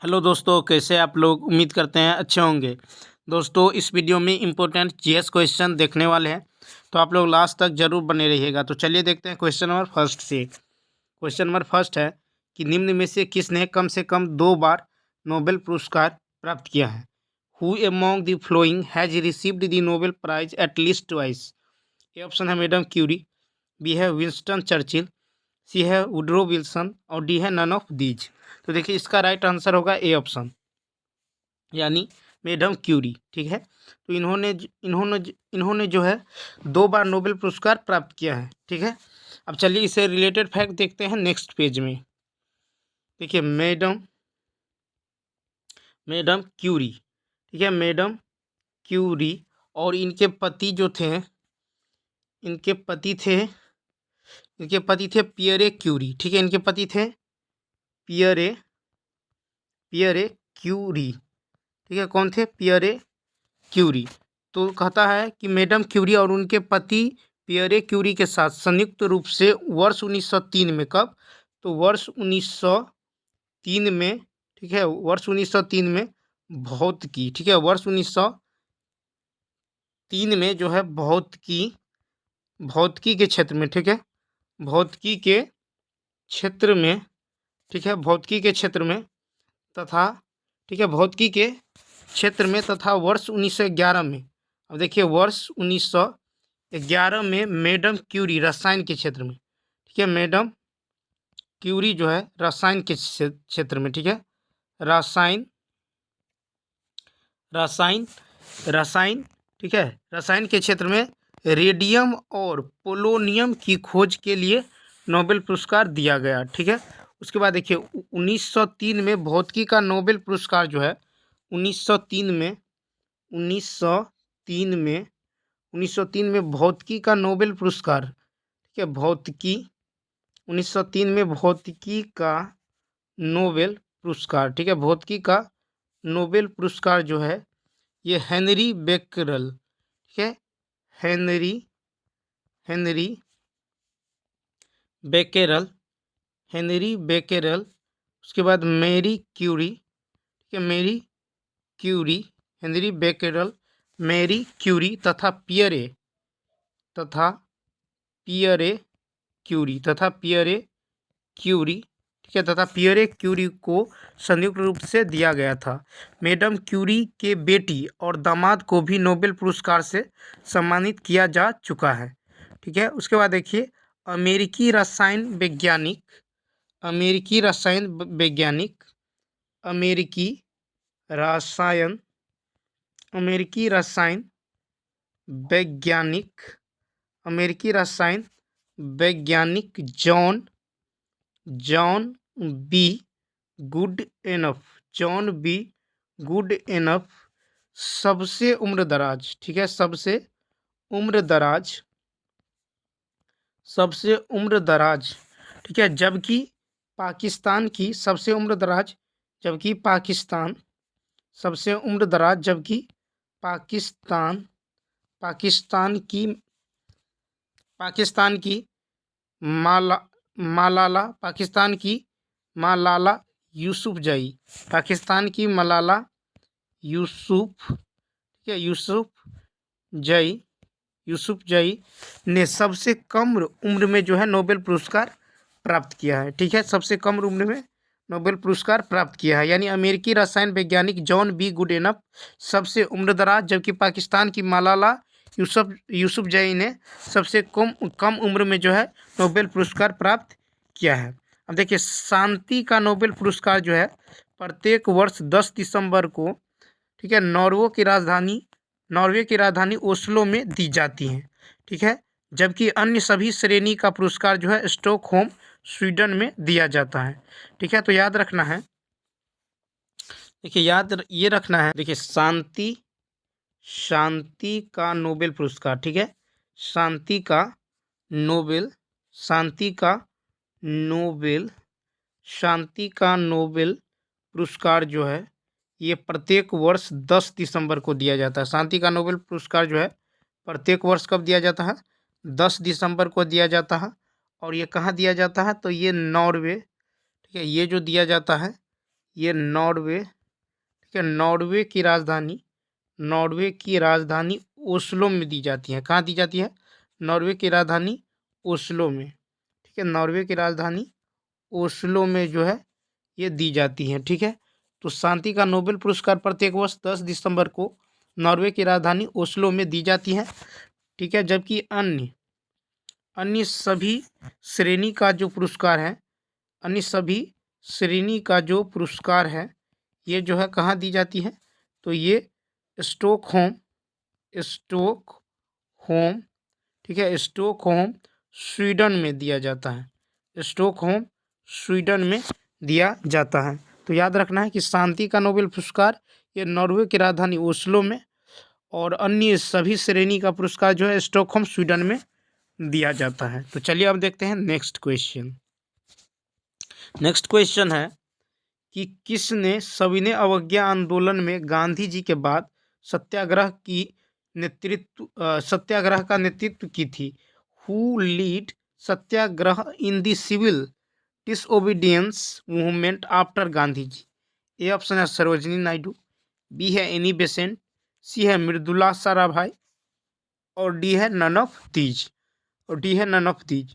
Hello दोस्तों, कैसे आप लोग? उम्मीद करते हैं अच्छे होंगे। दोस्तों, इस वीडियो में इम्पोर्टेंट जीएस क्वेश्चन देखने वाले हैं, तो आप लोग लास्ट तक जरूर बने रहिएगा। तो चलिए देखते हैं क्वेश्चन नंबर फर्स्ट से। क्वेश्चन नंबर फर्स्ट है कि निम्न में से किसने कम से कम 2 बार नोबेल पुरस्कार प्राप्त किया है? Who among the following has received the Nobel prize at least twice? A option है मैडम क्यूरी, बी है विंस्टन चर्चिल, सी है वुडरो विल्सन और डी है नन ऑफ दीज। तो देखिए, इसका राइट आंसर होगा ए ऑप्शन, यानी मैडम क्यूरी। ठीक है, तो इन्होंने जो है 2 बार नोबेल पुरस्कार प्राप्त किया है। ठीक है, अब चलिए इसे रिलेटेड फैक्ट देखते हैं नेक्स्ट पेज में। देखिए, मैडम क्यूरी, ठीक है, मैडम क्यूरी और इनके पति जो थे, इनके पति थे पियरे क्यूरी। ठीक है, इनके पति थे पियरे क्यूरी। ठीक है, कौन थे? Pierre Curie. तो कहता है कि मैडम क्यूरी और उनके पति पियरे क्यूरी के साथ संयुक्त रूप से वर्ष 1903 में, कब? तो वर्ष 1903 में, ठीक है, वर्ष 1903 में भौतिकी, ठीक है, वर्ष 1903 में जो है भौतिकी के क्षेत्र में, ठीक है, भौतिकी के क्षेत्र में, ठीक है, भौतिकी के क्षेत्र में तथा, ठीक है, भौतिकी के क्षेत्र में तथा वर्ष 1911 में, अब देखिए वर्ष 1911 में मैडम क्यूरी रसायन के क्षेत्र में, ठीक है, मैडम क्यूरी जो है रसायन के क्षेत्र में, ठीक है, रसायन, ठीक है, रसायन के क्षेत्र में रेडियम और पोलोनियम की खोज के लिए नोबेल पुरस्कार दिया गया। ठीक है, उसके बाद देखिए 1903 में भौतिकी का नोबेल पुरस्कार जो है 1903 में 1903 में भौतिकी का नोबेल पुरस्कार, ठीक है, भौतिकी 1903 में भौतिकी का नोबेल पुरस्कार, ठीक है, भौतिकी का नोबेल पुरस्कार जो है ये हेनरी बेकरल, ठीक है, हेनरी बेकेरल, उसके बाद मैरी क्यूरी, ठीक है, Marie Curie, Henri Becquerel, Marie Curie तथा पियरे क्यूरी, ठीक है, तथा पियरे क्यूरी को संयुक्त रूप से दिया गया था। मैडम क्यूरी के बेटी और दामाद को भी नोबेल पुरस्कार से सम्मानित किया जा चुका है। ठीक है, उसके बाद देखिए अमेरिकी रसायन वैज्ञानिक अमेरिकी रसायन वैज्ञानिक अमेरिकी रसायन वैज्ञानिक जॉन बी गुड एनफ सबसे उम्रदराज, ठीक है, सबसे उम्रदराज, ठीक है, जबकि पाकिस्तान की सबसे उम्रदराज, जबकि पाकिस्तान की मालाला यूसुफजई, पाकिस्तान की मलाला यूसुफजई ने सबसे कम उम्र में जो है नोबेल पुरस्कार प्राप्त किया है। ठीक है, सबसे कम उम्र में नोबेल पुरस्कार प्राप्त किया है, यानी अमेरिकी रसायन वैज्ञानिक जॉन बी गुडेनफ सबसे उम्रदराज, जबकि पाकिस्तान की मलाला यूसुफजई ने सबसे कम उम्र में जो है नोबेल पुरस्कार प्राप्त किया है। अब देखिए शांति का नोबेल पुरस्कार जो है प्रत्येक वर्ष 10 दिसंबर को, ठीक है, नॉर्वे की राजधानी ओस्लो में दी जाती हैं। ठीक है, जबकि अन्य सभी श्रेणी का पुरस्कार जो है स्टॉकहोम स्वीडन में दिया जाता है। ठीक है, तो याद रखना है, देखिए देखिए शांति का नोबेल पुरस्कार, ठीक है, शांति का नोबेल पुरस्कार जो है ये प्रत्येक वर्ष 10 दिसंबर को दिया जाता है। शांति का नोबेल पुरस्कार जो है प्रत्येक वर्ष कब दिया जाता है? 10 दिसंबर को दिया जाता है। और ये कहाँ दिया जाता है? तो ये नॉर्वे, ठीक है, ये जो दिया जाता है ये नॉर्वे, ठीक है, नॉर्वे की राजधानी ओस्लो में दी जाती है। कहाँ दी जाती है? नॉर्वे की राजधानी ओस्लो में, ठीक है, नॉर्वे की राजधानी ओस्लो में जो है ये दी जाती हैं, ठीक है। तो शांति का नोबेल पुरस्कार प्रत्येक वर्ष 10 दिसंबर को नॉर्वे की राजधानी ओस्लो में दी जाती है, ठीक है। जबकि अन्य अन्य सभी श्रेणी का जो पुरस्कार है अन्य सभी श्रेणी का जो पुरस्कार है ये जो है कहाँ दी जाती है? तो ये स्टॉकहोम स्टॉकहोम ठीक है, स्टॉकहोम स्वीडन में दिया जाता है। स्टॉकहोम स्वीडन में दिया जाता है। तो याद रखना है कि शांति का नोबेल पुरस्कार ये नॉर्वे की राजधानी ओस्लो में और अन्य सभी श्रेणी का पुरस्कार जो है स्टॉकहोम स्वीडन में दिया जाता है। तो चलिए अब देखते हैं नेक्स्ट क्वेश्चन। नेक्स्ट क्वेश्चन है कि किसने सविनय अवज्ञा आंदोलन में गांधी जी के बाद सत्याग्रह का नेतृत्व की थी? Who lead satyagraha in the civil disobedience movement after Gandhi ji? A option है सरोजिनी नायडू, बी है एनी बेसेंट, सी है मृदुला साराभाई और डी है नन ऑफ दीज।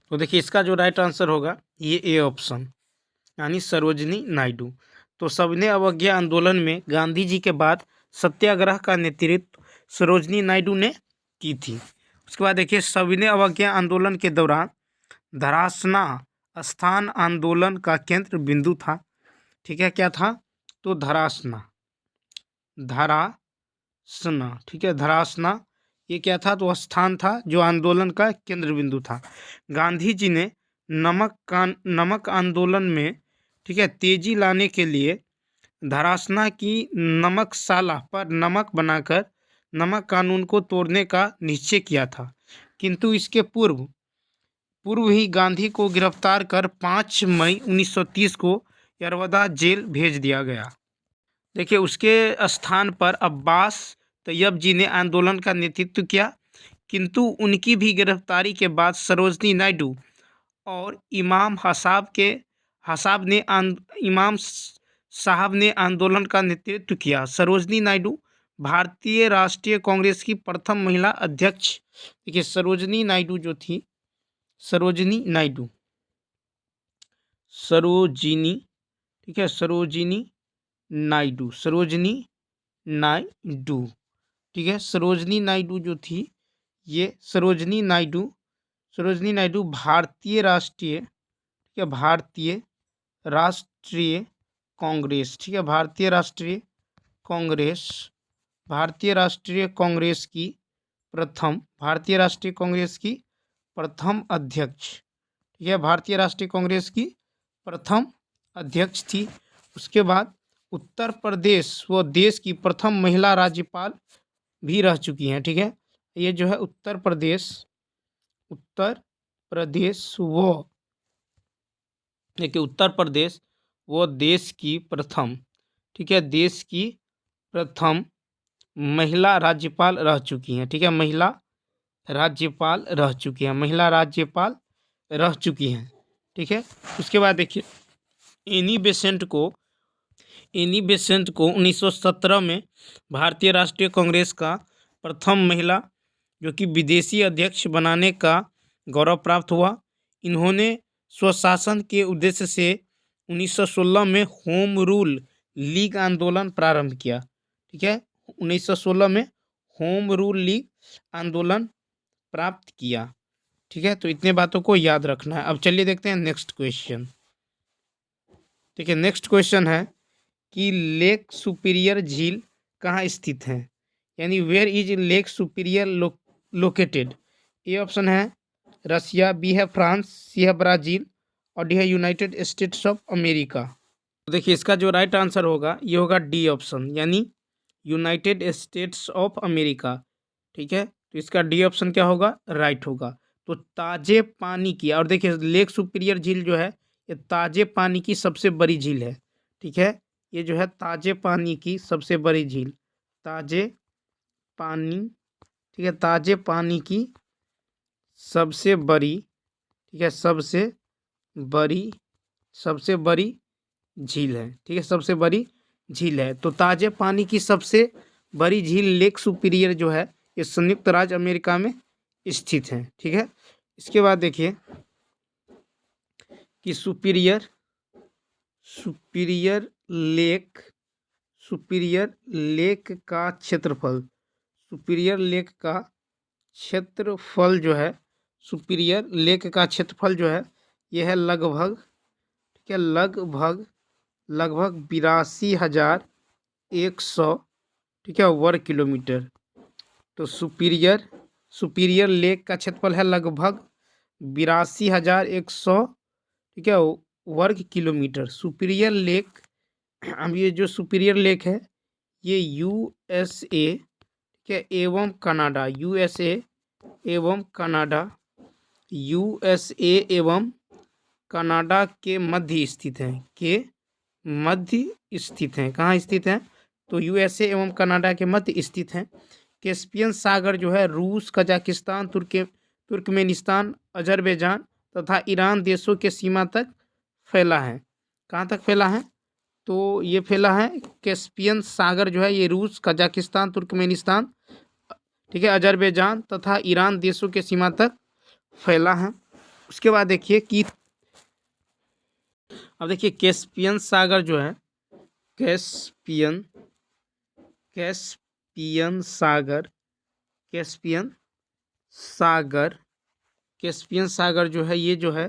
तो देखिए इसका जो राइट आंसर होगा ये ए ऑप्शन यानी सरोजिनी नायडू। तो सविनय अवज्ञा आंदोलन में गांधी जी के बाद सत्याग्रह का नेतृत्व सरोजिनी नायडू ने की थी। उसके बाद देखिए सविनय अवज्ञा आंदोलन के दौरान धरासना स्थान आंदोलन का केंद्र बिंदु था, ठीक है, क्या था? तो धरासना, ठीक है, धरासना ये क्या था? तो स्थान था जो आंदोलन का केंद्र बिंदु था। गांधी जी ने नमक आंदोलन में, ठीक है, तेजी लाने के लिए धरासना की नमकशाला पर नमक बनाकर नमक कानून को तोड़ने का निश्चय किया था, किंतु इसके पूर्व ही गांधी को गिरफ्तार कर 5 मई 1930 को यरवदा जेल भेज दिया गया। देखिए उसके स्थान पर अब्बास तैयब जी ने आंदोलन का नेतृत्व किया, किंतु उनकी भी गिरफ्तारी के बाद सरोजिनी नायडू और इमाम साहब ने आंदोलन का नेतृत्व किया। सरोजिनी नायडू भारतीय राष्ट्रीय कांग्रेस की प्रथम महिला अध्यक्ष। देखिए सरोजिनी नायडू जो थी, सरोजिनी ठीक है, सरोजिनी नायडू, ठीक है, सरोजिनी नायडू जो थी ये सरोजिनी नायडू भारतीय राष्ट्रीय कांग्रेस, ठीक है, भारतीय राष्ट्रीय कांग्रेस की प्रथम अध्यक्ष, ठीक है, भारतीय राष्ट्रीय कांग्रेस की प्रथम अध्यक्ष थी। उसके बाद उत्तर प्रदेश व देश की प्रथम महिला राज्यपाल भी रह चुकी हैं, ठीक है। ये जो है उत्तर प्रदेश वो देश की प्रथम, ठीक है, देश की प्रथम महिला राज्यपाल रह चुकी हैं, ठीक है, महिला राज्यपाल रह चुकी हैं, ठीक है। उसके बाद देखिए एनी बेसेंट को 1917 में भारतीय राष्ट्रीय कांग्रेस का प्रथम महिला जो कि विदेशी अध्यक्ष बनाने का गौरव प्राप्त हुआ। इन्होंने स्वशासन के उद्देश्य से 1916 में होम रूल लीग आंदोलन प्रारंभ किया, ठीक है, 1916 में होम रूल लीग आंदोलन प्राप्त किया, ठीक है। तो इतने बातों को याद रखना है। अब चलिए देखते हैं नेक्स्ट क्वेश्चन, ठीक है। नेक्स्ट क्वेश्चन है कि लेक सुपीरियर झील कहाँ स्थित है, यानी where is Lake Superior located? A option है रसिया, बी है फ्रांस, सी है ब्राज़ील और डी है यूनाइटेड स्टेट्स ऑफ अमेरिका। तो देखिए इसका जो राइट आंसर होगा ये होगा डी ऑप्शन यानी यूनाइटेड स्टेट्स ऑफ अमेरिका, ठीक है। तो इसका डी ऑप्शन क्या होगा? राइट होगा। तो ताजे पानी की, और देखिए लेक सुपीरियर झील जो है ये ताजे पानी की सबसे बड़ी झील है, ठीक है। ये जो है ताजे पानी की सबसे बड़ी झील, ताजे पानी, ठीक है, ताजे पानी की सबसे बड़ी, ठीक है, सबसे बड़ी झील है, ठीक है, सबसे बड़ी झील है। तो ताजे पानी की सबसे बड़ी झील लेक सुपीरियर जो है ये संयुक्त राज्य अमेरिका में स्थित है, ठीक है। इसके बाद देखिए कि superior superior lake superior lake का क्षेत्रफल सुपीरियर लेक का क्षेत्रफल जो है सुपीरियर लेक का क्षेत्रफल जो है यह है लगभग, ठीक है, लगभग 82,100, ठीक है, वर्ग किलोमीटर। तो सुपीरियर लेक का क्षेत्रफल है लगभग 82,100, ठीक है, वर्ग किलोमीटर। सुपीरियर लेक, अब ये जो सुपीरियर लेक है ये यूएसए, ठीक है, एवं कनाडा, यूएसए एवं कनाडा के मध्य स्थित है, कहाँ स्थित है? तो यूएसए एवं कनाडा के मध्य स्थित है। कैस्पियन सागर जो है रूस, कजाकिस्तान, तुर्कमेनिस्तान, अजरबैजान तथा ईरान देशों के सीमा तक फैला है। कहाँ तक फैला है? तो ये फैला है कैस्पियन सागर जो है ये रूस, कजाकिस्तान, तुर्कमेनिस्तान, ठीक है, अजरबैजान तथा ईरान देशों के सीमा तक फैला है। उसके बाद देखिए कि अब देखिए कैस्पियन सागर जो है कैस्पियन सागर जो है ये जो है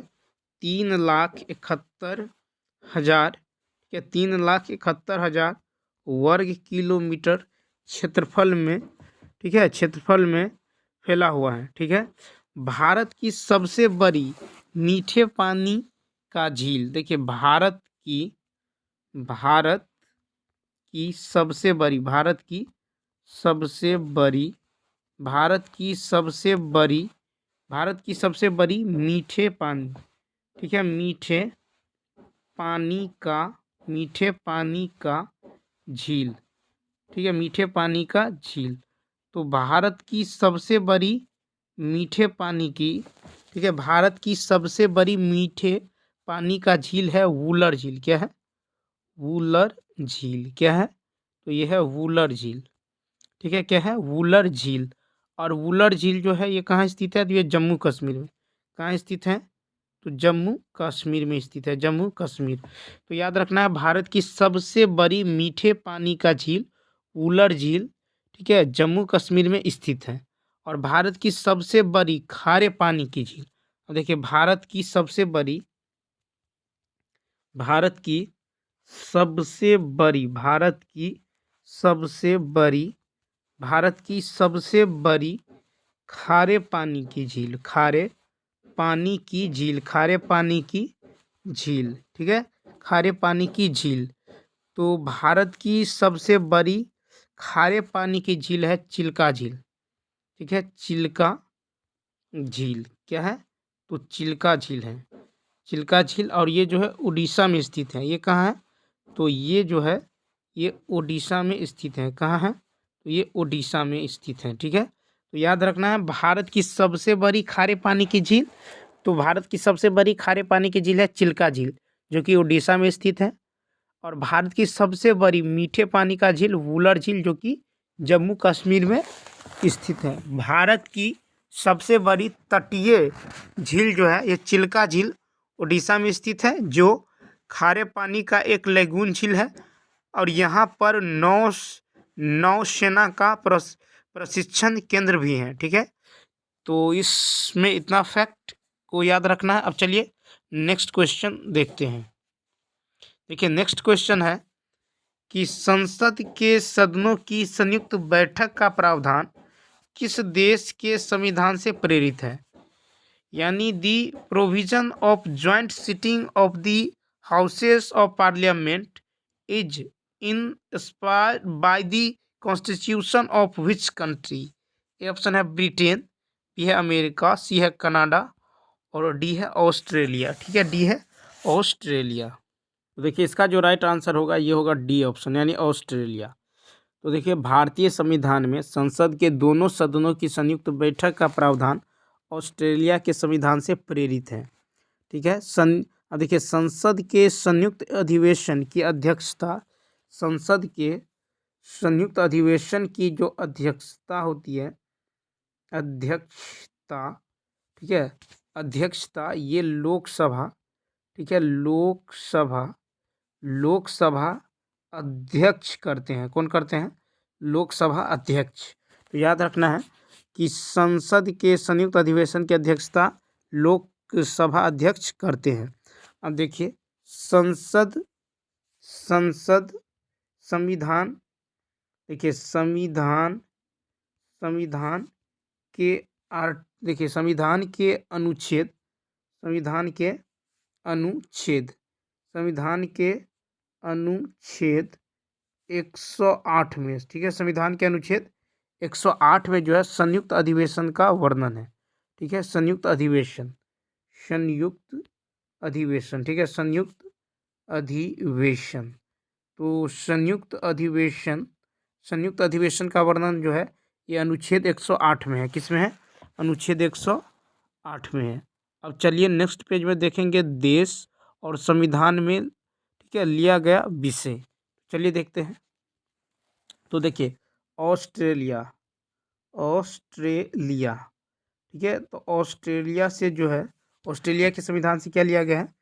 3,71,000, या 3,71,000 वर्ग किलोमीटर क्षेत्रफल में, ठीक है, फैला हुआ है, ठीक है। भारत की सबसे बड़ी मीठे पानी का झील, देखिए भारत की सबसे बड़ी मीठे पानी, ठीक है, मीठे पानी का झील, ठीक है, मीठे पानी का झील। तो भारत की सबसे बड़ी मीठे पानी की, ठीक है, भारत की सबसे बड़ी मीठे पानी का झील है वुलर झील। क्या है? वुलर झील। क्या है? तो यह है वुलर झील, ठीक है। क्या है? वुलर झील। और वुलर झील जो है ये कहाँ स्थित है? तो ये जम्मू कश्मीर में। कहाँ स्थित है? तो जम्मू कश्मीर में स्थित है, जम्मू कश्मीर। तो याद रखना है भारत की सबसे बड़ी मीठे पानी का झील वुलर झील, ठीक है, जम्मू कश्मीर में स्थित है। और भारत की सबसे बड़ी खारे पानी की झील, अब देखिए भारत की सबसे बड़ी खारे पानी की झील, ठीक है, खारे पानी की झील। तो भारत की सबसे बड़ी खारे पानी की झील है चिल्का झील, ठीक है, चिल्का झील। क्या है? तो चिल्का झील है, चिल्का झील। और ये जो है उड़ीसा में स्थित है। ये कहाँ है? तो ये जो है ये ओडिशा में स्थित है। कहाँ है? तो ये ओडिशा में स्थित है, ठीक है। तो याद रखना है भारत की सबसे बड़ी खारे पानी की झील, तो भारत की सबसे बड़ी खारे पानी की झील है चिल्का झील जो कि ओडिशा में स्थित है। और भारत की सबसे बड़ी मीठे पानी का झील वुलर झील जो कि जम्मू कश्मीर में स्थित है। भारत की सबसे बड़ी तटीय झील जो है ये चिल्का झील ओडिशा में स्थित है, जो खारे पानी का एक लेगून झील है। और यहाँ पर नौसेना का प्रशिक्षण केंद्र भी है, ठीक है। तो इसमें इतना फैक्ट को याद रखना है। अब चलिए नेक्स्ट क्वेश्चन देखते हैं। देखिए नेक्स्ट क्वेश्चन है कि संसद के सदनों की संयुक्त बैठक का प्रावधान किस देश के संविधान से प्रेरित है? यानी दी provision of joint sitting of the houses of parliament is inspired by the constitution of which country? A option है ब्रिटेन, बी है अमेरिका, सी है कनाडा और डी है ऑस्ट्रेलिया, ठीक है, डी है ऑस्ट्रेलिया। तो देखिए इसका जो राइट आंसर होगा ये होगा डी ऑप्शन यानी ऑस्ट्रेलिया। तो देखिए भारतीय संविधान में संसद के दोनों सदनों की संयुक्त बैठक का प्रावधान ऑस्ट्रेलिया के संविधान से प्रेरित है, ठीक है। अब देखिए संसद के संयुक्त अधिवेशन की अध्यक्षता, संसद के संयुक्त अधिवेशन की जो अध्यक्षता होती है, अध्यक्षता, ठीक है, अध्यक्षता ये लोकसभा, ठीक है, लोकसभा अध्यक्ष करते हैं। कौन करते हैं? लोकसभा अध्यक्ष। तो याद रखना है कि संसद के संयुक्त अधिवेशन की अध्यक्षता लोकसभा अध्यक्ष करते हैं। अब देखिए संसद संविधान, देखिए संविधान के देखिए संविधान के अनुच्छेद, संविधान के अनुच्छेद 108 में, ठीक है, संविधान के अनुच्छेद 108 में जो है संयुक्त अधिवेशन का वर्णन है। ठीक है, संयुक्त अधिवेशन, ठीक है, संयुक्त अधिवेशन। तो संयुक्त अधिवेशन का वर्णन जो है ये अनुच्छेद 108 में है। किस में है? अनुच्छेद 108 में है। अब चलिए नेक्स्ट पेज में देखेंगे देश और संविधान में, ठीक है, लिया गया विषय। चलिए देखते हैं। तो देखिए ऑस्ट्रेलिया, ठीक है, तो ऑस्ट्रेलिया से जो है, ऑस्ट्रेलिया के संविधान से क्या लिया गया है?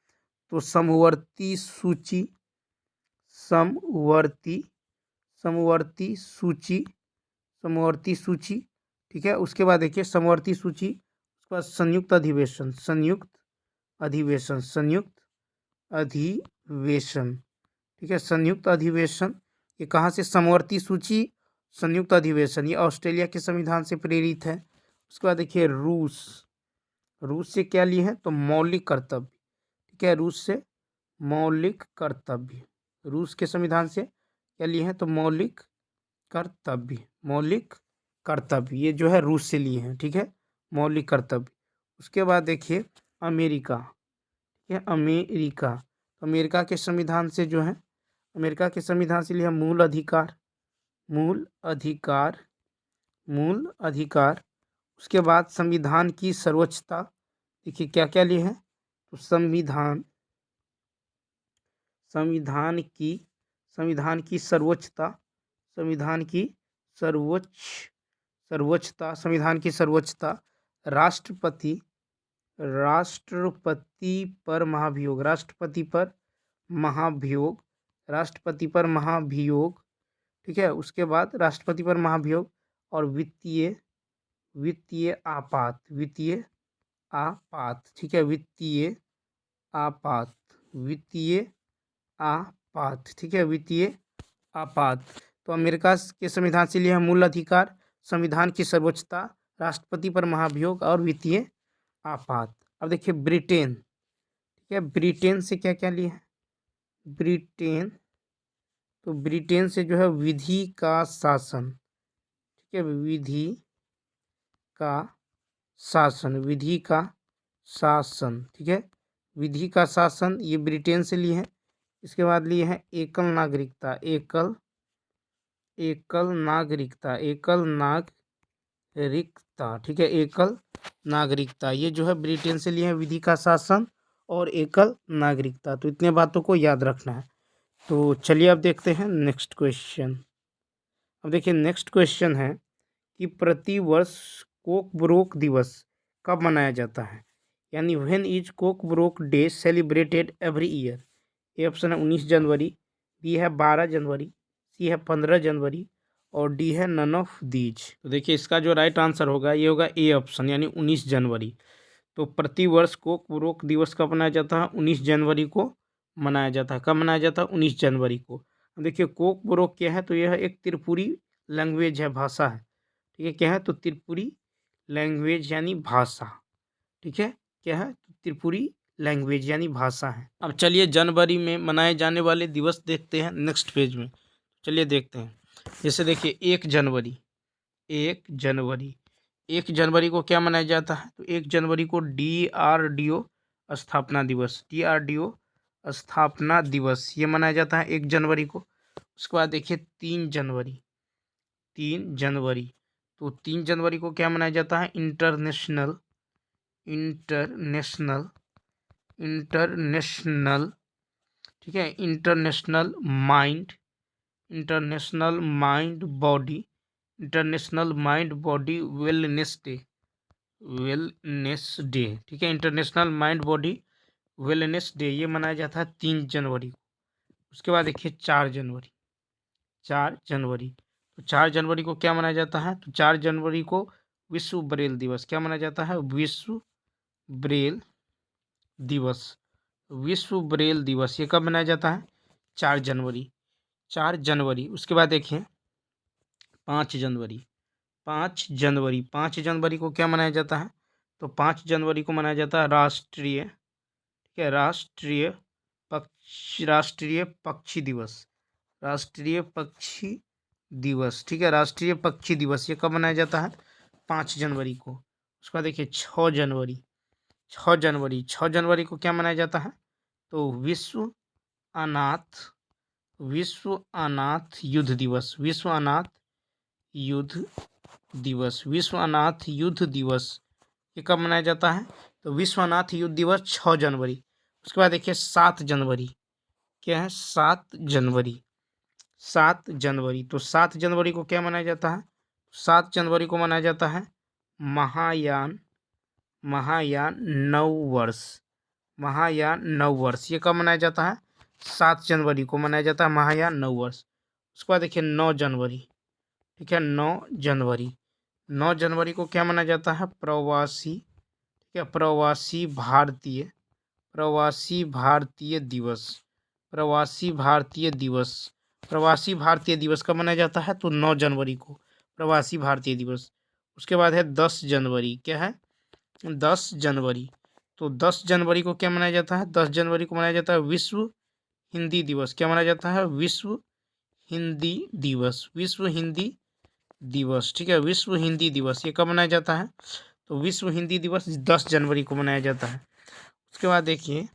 तो समवर्ती सूची, ठीक है। उसके बाद देखिए समवर्ती सूची, उसके बाद संयुक्त अधिवेशन, ठीक है, संयुक्त अधिवेशन। ये कहाँ से? समवर्ती सूची, संयुक्त अधिवेशन, ये ऑस्ट्रेलिया के संविधान से प्रेरित है। उसके बाद देखिए रूस से क्या लिए हैं? तो मौलिक कर्तव्य, ठीक है, रूस से मौलिक कर्तव्य, रूस के संविधान से क्या लिए हैं? तो मौलिक कर्तव्य, ये जो है रूस से लिए हैं, ठीक है, मौलिक कर्तव्य। उसके बाद देखिए अमेरिका, ठीक है, अमेरिका के संविधान से जो है, अमेरिका के संविधान से लिया मूल अधिकार। उसके बाद संविधान की सर्वोच्चता, देखिए क्या क्या लिए हैं? तो संविधान की सर्वोच्चता, राष्ट्रपति पर महाभियोग, ठीक है। उसके बाद राष्ट्रपति पर महाभियोग और वित्तीय आपात, ठीक है, वित्तीय आपात, ठीक है, वित्तीय आपात। तो अमेरिका के संविधान से लिया मूल अधिकार, संविधान की सर्वोच्चता, राष्ट्रपति पर महाभियोग और वित्तीय आपात। अब देखिए ब्रिटेन, ठीक है, ब्रिटेन से क्या क्या लिया है? तो ब्रिटेन से जो है विधि का शासन, ठीक है, विधि का शासन, ठीक है, विधि का शासन, ये ब्रिटेन से लिए हैं। इसके बाद लिए हैं एकल नागरिकता, ठीक है, एकल नागरिकता, ये जो है ब्रिटेन से लिए हैं, विधि का शासन और एकल नागरिकता। तो इतने बातों को याद रखना है। तो चलिए अब देखते हैं नेक्स्ट क्वेश्चन। अब देखिए नेक्स्ट क्वेश्चन है कि प्रतिवर्ष कोकबोरोक दिवस कब मनाया जाता है? यानी when is Kokborok day celebrated every year? A option है 19 जनवरी, बी है 12 जनवरी, सी है 15 जनवरी और डी है नन ऑफ दीज। तो देखिए इसका जो राइट आंसर होगा ये होगा ए ऑप्शन, यानी 19 जनवरी। तो प्रतिवर्ष कोकबोरोक दिवस कब मनाया जाता है? 19 जनवरी को मनाया जाता है। कब मनाया जाता है? 19 जनवरी को। देखिए कोकबोरोक क्या है? तो यह एक त्रिपुरी लैंग्वेज है, भाषा है, ठीक है। क्या है? तो त्रिपुरी लैंग्वेज यानी भाषा, ठीक है, क्या है? तो त्रिपुरी लैंग्वेज यानी भाषा है। अब चलिए जनवरी में मनाए जाने वाले दिवस देखते हैं नेक्स्ट पेज में। चलिए देखते हैं। जैसे देखिए 1 जनवरी को क्या मनाया जाता है? तो 1 जनवरी को DRDO स्थापना दिवस ये मनाया जाता है 1 जनवरी को। उसके बाद देखिए 3 जनवरी, तो 3 जनवरी को क्या मनाया जाता है? इंटरनेशनल इंटरनेशनल, ठीक है, international mind body, international mind body wellness day, ठीक है, international mind body wellness day ये मनाया जाता है 3 जनवरी को। उसके बाद देखिए 4 जनवरी, 4 जनवरी, तो 4 जनवरी को क्या मनाया जाता है? तो 4 जनवरी को विश्व ब्रेल दिवस, क्या मनाया जाता है? विश्व ब्रेल दिवस, विश्व ब्रेल दिवस ये कब मनाया जाता है? 4 जनवरी, 4 जनवरी। उसके बाद देखिए 5 जनवरी, 5 जनवरी, 5 जनवरी को क्या मनाया जाता है? तो 5 जनवरी को मनाया जाता है राष्ट्रीय, ठीक है, राष्ट्रीय पक्षी दिवस, राष्ट्रीय पक्षी दिवस, ठीक है, राष्ट्रीय पक्षी दिवस ये कब मनाया जाता है? 5 जनवरी को। उसके बाद देखिए 6 जनवरी, 6 जनवरी, 6 जनवरी को क्या मनाया जाता है? तो अनाथ विश्व अनाथ युद्ध दिवस, विश्व अनाथ युद्ध दिवस, विश्व अनाथ युद्ध दिवस ये कब मनाया जाता है? तो विश्व अनाथ युद्ध दिवस 6 जनवरी। उसके बाद देखिए 7 जनवरी, क्या है? 7 जनवरी, 7 जनवरी, तो 7 जनवरी को क्या मनाया जाता है? 7 जनवरी को मनाया जाता है महायान, महायान नववर्ष, महायान नववर्ष ये कब मनाया जाता है? 7 जनवरी को मनाया जाता है महायान नववर्ष। उसके बाद देखिए 9 जनवरी, ठीक है, 9 जनवरी, 9 जनवरी को क्या मनाया जाता है? प्रवासी, ठीक है, प्रवासी भारतीय, प्रवासी भारतीय दिवस, प्रवासी भारतीय दिवस, प्रवासी भारतीय दिवस कब मनाया जाता है? तो 9 जनवरी को प्रवासी भारतीय दिवस। उसके बाद है 10 जनवरी, क्या है? 10 जनवरी, तो 10 जनवरी को क्या मनाया जाता है? 10 जनवरी को मनाया जाता है विश्व हिंदी दिवस, क्या मनाया जाता है? विश्व हिंदी दिवस, विश्व हिंदी दिवस, ठीक है, विश्व हिंदी दिवस ये कब मनाया जाता है? तो विश्व हिंदी दिवस 10 जनवरी को मनाया जाता है। उसके बाद देखिए,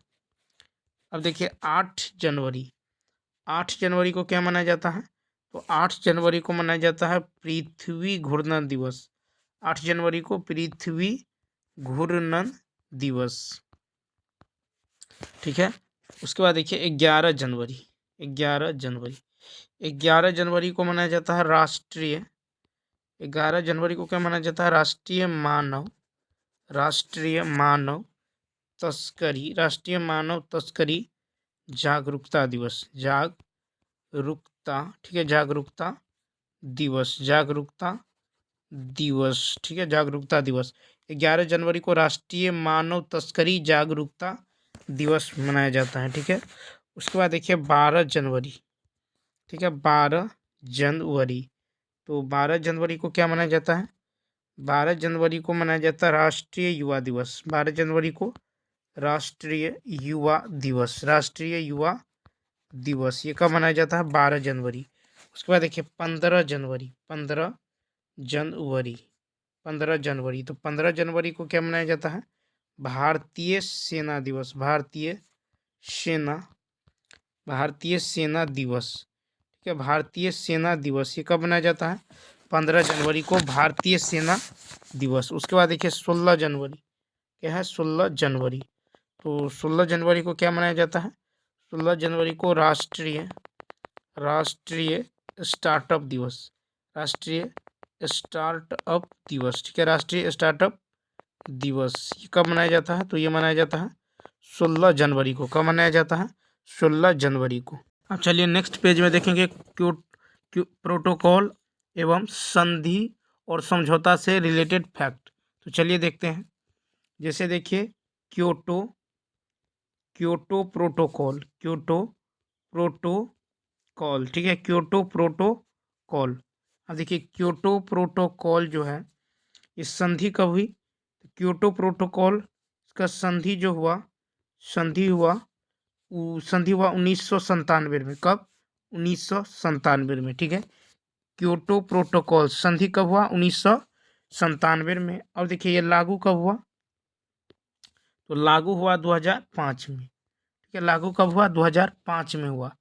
अब देखिए 8 जनवरी, 8 जनवरी को क्या मनाया जाता है? तो 8 जनवरी को मनाया जाता है पृथ्वी घूर्णन दिवस, 8 जनवरी को पृथ्वी घूर्णन दिवस, ठीक है। उसके बाद देखिए 11 जनवरी, 11 जनवरी, 11 जनवरी को मनाया जाता है राष्ट्रीय, 11 जनवरी को क्या मनाया जाता है? राष्ट्रीय मानव तस्करी, राष्ट्रीय मानव तस्करी जागरूकता दिवस, जागरूकता, ठीक है, जागरूकता दिवस, जागरूकता दिवस, ठीक है, जागरूकता दिवस। 11 जनवरी को राष्ट्रीय मानव तस्करी जागरूकता दिवस मनाया जाता है, ठीक है। उसके बाद देखिए 12 जनवरी, ठीक है, 12 जनवरी, तो 12 जनवरी को क्या मनाया जाता है? 12 जनवरी को मनाया जाता है राष्ट्रीय युवा दिवस, 12 जनवरी को राष्ट्रीय युवा दिवस, राष्ट्रीय युवा दिवस ये कब मनाया जाता है? 12 जनवरी। उसके बाद देखिए 15 जनवरी, 15 जनवरी, 15 जनवरी, तो 15 जनवरी को क्या मनाया जाता है? भारतीय सेना दिवस, भारतीय सेना दिवस, ठीक है, भारतीय सेना दिवस ये कब मनाया जाता है? 15 जनवरी को भारतीय सेना दिवस। उसके बाद देखिए 16 जनवरी, क्या है? 16 जनवरी, तो 16 जनवरी को क्या मनाया जाता है? 16 जनवरी को राष्ट्रीय स्टार्टअप दिवस, राष्ट्रीय स्टार्टअप दिवस, ठीक है, राष्ट्रीय स्टार्टअप दिवस ये कब मनाया जाता है? तो ये मनाया जाता है 16 जनवरी को। कब मनाया जाता है? 16 जनवरी को। अब चलिए नेक्स्ट पेज में देखेंगे प्रोटोकॉल एवं संधि और समझौता से रिलेटेड फैक्ट। तो चलिए देखते हैं। जैसे देखिए क्योटो प्रोटोकॉल, ठीक है, क्योटो प्रोटोकॉल। अब देखिए क्योटो प्रोटोकॉल जो है इस संधि कब हुई? क्योटो प्रोटोकॉल का संधि जो हुआ, संधि हुआ 1997 में। कब? 1997 में, ठीक है। क्योटो प्रोटोकॉल संधि कब हुआ? 1997 में। अब देखिए ये लागू कब हुआ? तो लागू हुआ 2005 में, ठीक है, लागू कब हुआ? 2005 में हुआ।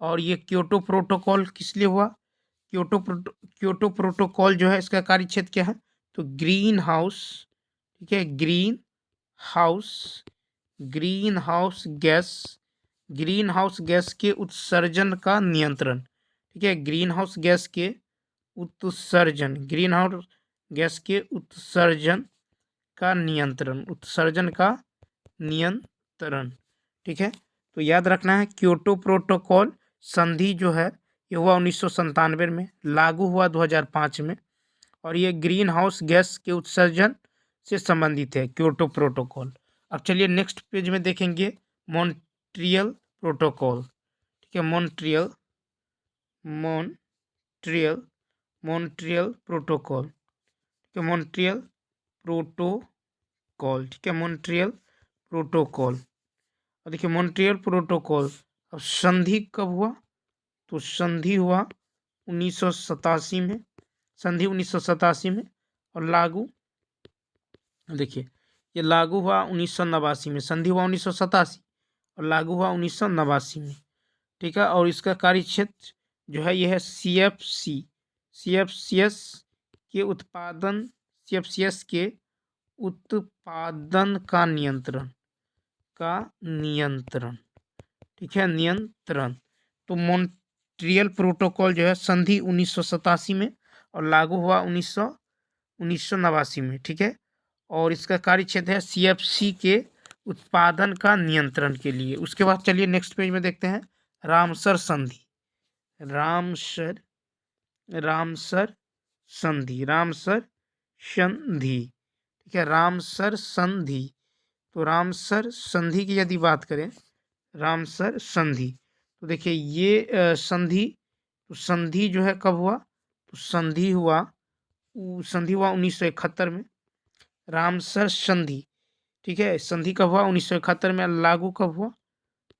और ये क्योटो प्रोटोकॉल किस लिए हुआ? क्योटो प्रोटोकॉल जो है इसका कार्य क्षेत्र क्या है? तो ग्रीन हाउस, ठीक है, green house green house gas के उत्सर्जन का नियंत्रण। ठीक है, ग्रीन हाउस गैस के उत्सर्जन का नियंत्रण। ठीक है, तो याद रखना है क्योटो प्रोटोकॉल संधि जो है ये हुआ 1997 में, लागू हुआ 2005 में, और ये ग्रीन हाउस गैस के उत्सर्जन से संबंधित है क्योटो प्रोटोकॉल। अब चलिए नेक्स्ट पेज में देखेंगे मॉन्ट्रियल प्रोटोकॉल। ठीक है, मॉन्ट्रियल प्रोटोकॉल। ठीक है, मॉन्ट्रियल प्रोटोकॉल। ठीक है, मॉन्ट्रियल प्रोटोकॉल। और देखिए मॉन्ट्रियल प्रोटोकॉल अब संधि कब हुआ, तो संधि हुआ 1987 में, संधि 1987 में, और लागू देखिए ये लागू हुआ 1989 में, संधि हुआ 1987 और लागू हुआ 1989 में। ठीक है, और इसका कार्य क्षेत्र जो है यह है सीएफसीएस के उत्पादन का नियंत्रण। ठीक है, नियंत्रण। तो मॉन्ट्रियल प्रोटोकॉल जो है संधि 1987 में और लागू हुआ 1989 में। ठीक है, और इसका कार्य क्षेत्र है सीएफसी के उत्पादन का नियंत्रण के लिए। उसके बाद चलिए नेक्स्ट पेज में देखते हैं रामसर संधि। ठीक है, रामसर संधि। तो रामसर संधि की यदि बात करें, रामसर संधि, तो देखिए ये संधि जो है कब हुआ, तो संधि हुआ 1971 में, रामसर संधि। ठीक है, संधि कब हुआ 1971 में, लागू कब हुआ,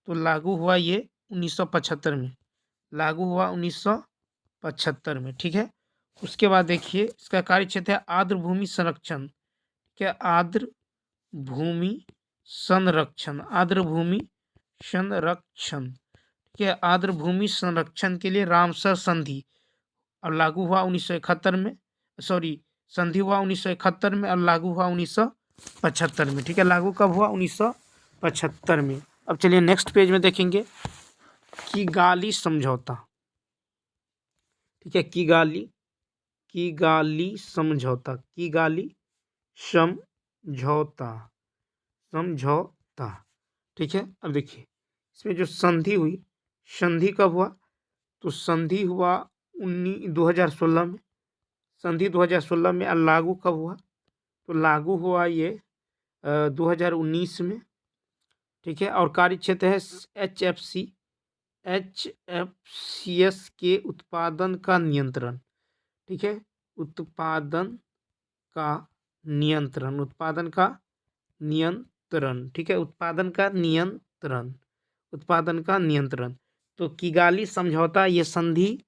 तो लागू हुआ ये 1975 में, लागू हुआ 1975 में। ठीक है, उसके बाद देखिए इसका कार्य क्षेत्र है आर्द्र भूमि संरक्षण। क्या आर्द्र भूमि संरक्षण, ठीक है, आर्द्र भूमि संरक्षण के लिए रामसर संधि और लागू हुआ 1971 में, संधि हुआ 1971 में और लागू हुआ 1975 में। ठीक है, लागू कब हुआ 1975 में। अब चलिए नेक्स्ट पेज में देखेंगे किगाली समझौता। ठीक है, किगाली समझौता। ठीक है, अब देखिए इसमें जो संधि हुई, संधि कब हुआ, तो संधि हुआ 2016 में, संधि 2016 में। और लागू कब हुआ, तो लागू हुआ ये 2019 में। ठीक है, और कार्य क्षेत्र है एचएफसीएस के उत्पादन का नियंत्रण। ठीक है, उत्पादन का नियंत्रण। ठीक है, उत्पादन का नियंत्रण। तो किगाली समझौता ये संधि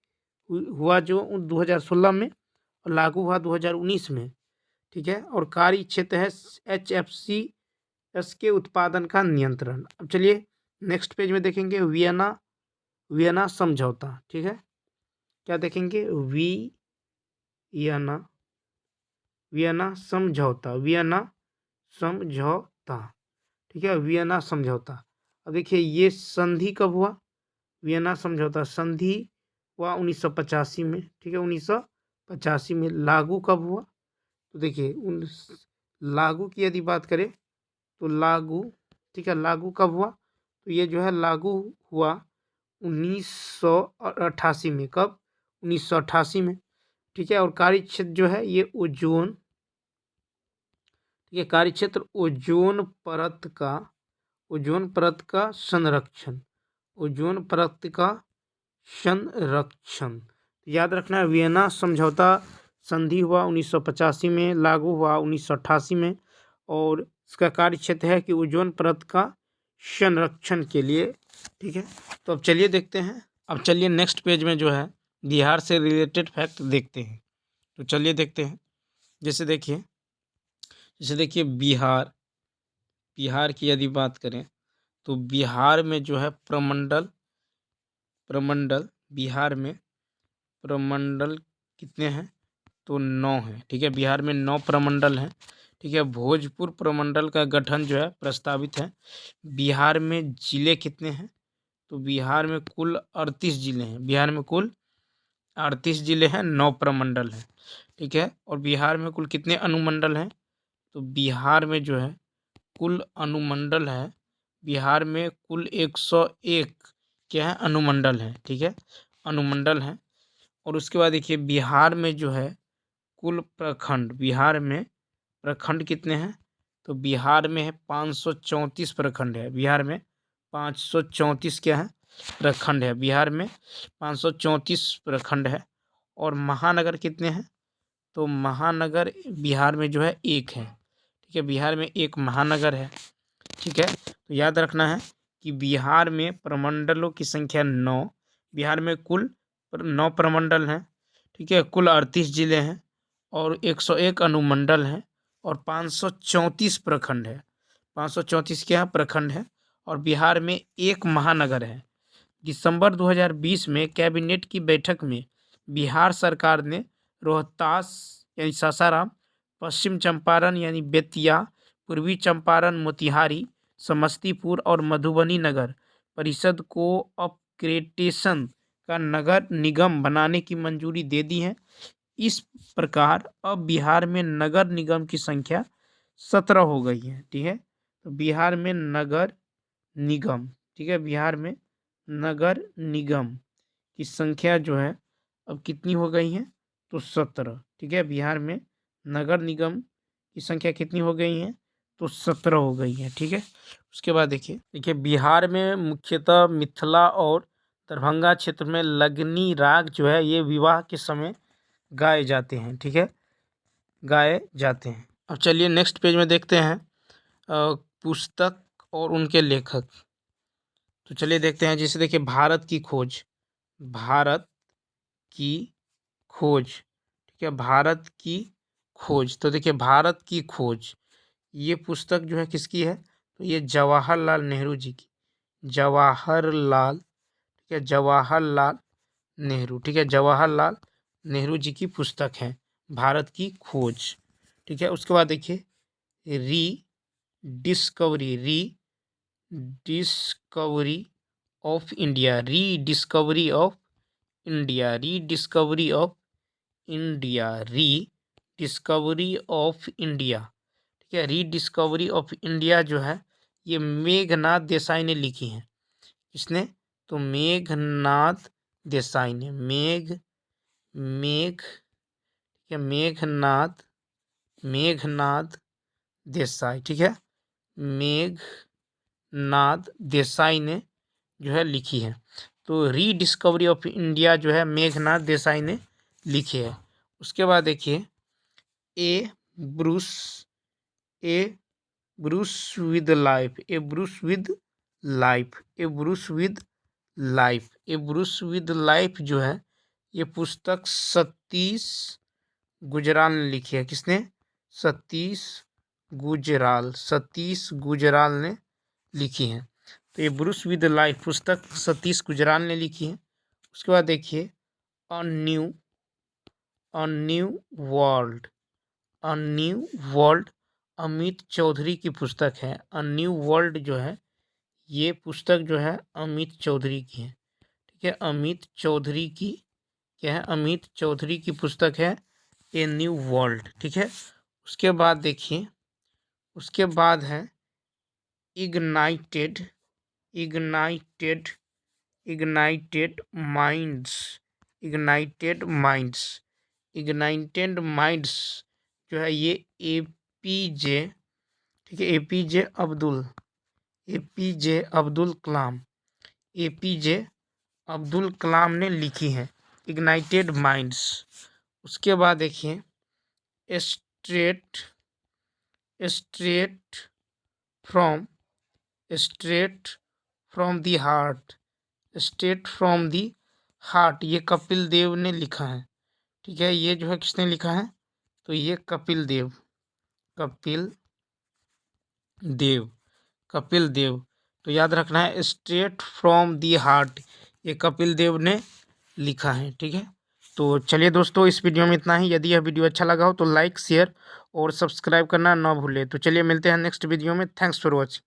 हुआ जो 2016 में और लागू हुआ 2019 में। ठीक है, और कार्य क्षेत्र है एचएफसीएस के उत्पादन का नियंत्रण। अब चलिए नेक्स्ट पेज में देखेंगे वियना समझौता। ठीक है, क्या देखेंगे, वियना समझौता। ठीक है, वियना समझौता। अब देखिए ये संधि कब हुआ, वियना समझौता संधि हुआ 1985 में। ठीक है, 1985 में। लागू कब हुआ, तो देखिए लागू की यदि बात करें तो लागू, ठीक है, लागू कब हुआ, तो ये जो है लागू हुआ 1988 में। कब, 1988 में। ठीक है, और कार्य क्षेत्र जो है ये ओजोन, ठीक है, कार्य क्षेत्र ओजोन परत का संरक्षण। याद रखना है वियना समझौता संधि हुआ 1985 में, लागू हुआ 1988 में, और इसका कार्य क्षेत्र है कि ओजोन परत का संरक्षण के लिए। ठीक है, तो अब चलिए देखते हैं, अब चलिए नेक्स्ट पेज में जो है बिहार से रिलेटेड फैक्ट देखते हैं। तो चलिए देखते हैं, जैसे देखिए बिहार की यदि बात करें तो बिहार में जो है प्रमंडल बिहार में प्रमंडल कितने हैं, तो 9 हैं। ठीक है, बिहार में 9 प्रमंडल हैं। ठीक है। भोजपुर प्रमंडल का गठन जो है प्रस्तावित है। बिहार में जिले कितने हैं? तो बिहार में कुल 38 जिले हैं। बिहार में कुल 38 जिले हैं, 9 प्रमंडल हैं। ठीक है। और बिहार में कुल कितने अनुमंडल हैं? तो बिहार में जो है कुल अनुमंडल है, बिहार में कुल 101 क्या है अनुमंडल है। ठीक है, अनुमंडल हैं। और उसके बाद देखिए बिहार में जो है कुल प्रखंड, बिहार में प्रखंड कितने हैं? तो बिहार में है 534 प्रखंड है। बिहार में 534 क्या है प्रखंड है। बिहार में 534 प्रखंड है। और महानगर कितने हैं? तो महानगर बिहार में जो है एक है। ठीक है, बिहार में एक महानगर है। ठीक है, तो याद रखना है कि बिहार में प्रमंडलों की संख्या 9। बिहार में कुल 9 प्रमंडल हैं। ठीक है, कुल 38 जिले हैं और 101 अनुमंडल हैं और 534 प्रखंड है। 534 क्या प्रखंड है। और बिहार में एक महानगर है। दिसंबर 2020 में कैबिनेट की बैठक में बिहार सरकार ने रोहतास यानी सासाराम, पश्चिम चंपारण यानी बेतिया, पूर्वी चंपारण मोतिहारी, समस्तीपुर और मधुबनी नगर परिषद को अपग्रेडेशन का नगर निगम बनाने की मंजूरी दे दी है। इस प्रकार अब बिहार में नगर निगम की संख्या 17 हो गई है। ठीक है, तो बिहार में नगर निगम, ठीक है, बिहार में नगर निगम की संख्या जो है अब कितनी हो गई है? तो 17। ठीक है, बिहार में नगर निगम की संख्या कितनी हो गई है? तो 17 हो गई है। ठीक है, उसके बाद देखिए बिहार में मुख्यतः मिथिला और दरभंगा क्षेत्र में लगनी राग जो है ये विवाह के समय गाए जाते हैं। ठीक है, गाए जाते हैं। अब चलिए नेक्स्ट पेज में देखते हैं पुस्तक और उनके लेखक। तो चलिए देखते हैं, जैसे देखिए भारत की खोज, भारत की खोज। ठीक है, भारत की खोज। तो देखिए भारत की खोज ये पुस्तक जो है किसकी है? तो ये जवाहरलाल नेहरू जी की, जवाहरलाल, ठीक है, जवाहरलाल नेहरू, ठीक है, जवाहरलाल नेहरू जी की पुस्तक है भारत की खोज। ठीक है, उसके बाद देखिए री डिस्कवरी, री डिस्कवरी ऑफ इंडिया, री डिस्कवरी ऑफ इंडिया, री डिस्कवरी ऑफ इंडिया, री डिस्कवरी ऑफ इंडिया। ठीक है, री डिस्कवरी ऑफ इंडिया जो है ये मेघनाथ देसाई ने लिखी है। किसने? तो मेघनाथ देसाई ने, मेघनाथ, मेघनाथ देसाई। ठीक है, मेघनाथ देसाई ने जो है लिखी है। तो री डिस्कवरी ऑफ इंडिया जो है मेघनाथ देसाई ने लिखी है। उसके बाद देखिए a brush with life, a brush with life, a brush with life, a brush with life जो है ये पुस्तक सतीश गुजराल ने लिखी है। किसने? सतीश गुजराल ने लिखी है। तो ये ब्रूस विद लाइफ पुस्तक सतीश गुजराल ने लिखी है। उसके बाद देखिए A New World, A New World Amit Chaudhuri की पुस्तक है। अ न्यू वर्ल्ड जो है ये पुस्तक जो है अमित चौधरी की है। ठीक है, अमित चौधरी की क्या है? अमित चौधरी की पुस्तक है ए न्यू वर्ल्ड। ठीक है, उसके बाद देखिए, उसके बाद है इग्नाइटेड माइंड्स, इग्नाइटेड माइंड्स जो है ये एपीजे, ठीक है, एपीजे अब्दुल कलाम ने लिखी है इग्नाइटेड माइंड्स। उसके बाद देखिए स्ट्रेट फ्रॉम दी हार्ट, ये कपिल देव ने लिखा है। ठीक है, ये जो है किसने लिखा है? तो ये कपिल देव। तो याद रखना है स्ट्रेट फ्रॉम दी हार्ट ये कपिल देव ने लिखा है। ठीक है, तो चलिए दोस्तों इस वीडियो में इतना ही। यदि यह वीडियो अच्छा लगा हो तो लाइक, शेयर और सब्सक्राइब करना ना भूलें। तो चलिए मिलते हैं नेक्स्ट वीडियो में। Thanks for watching.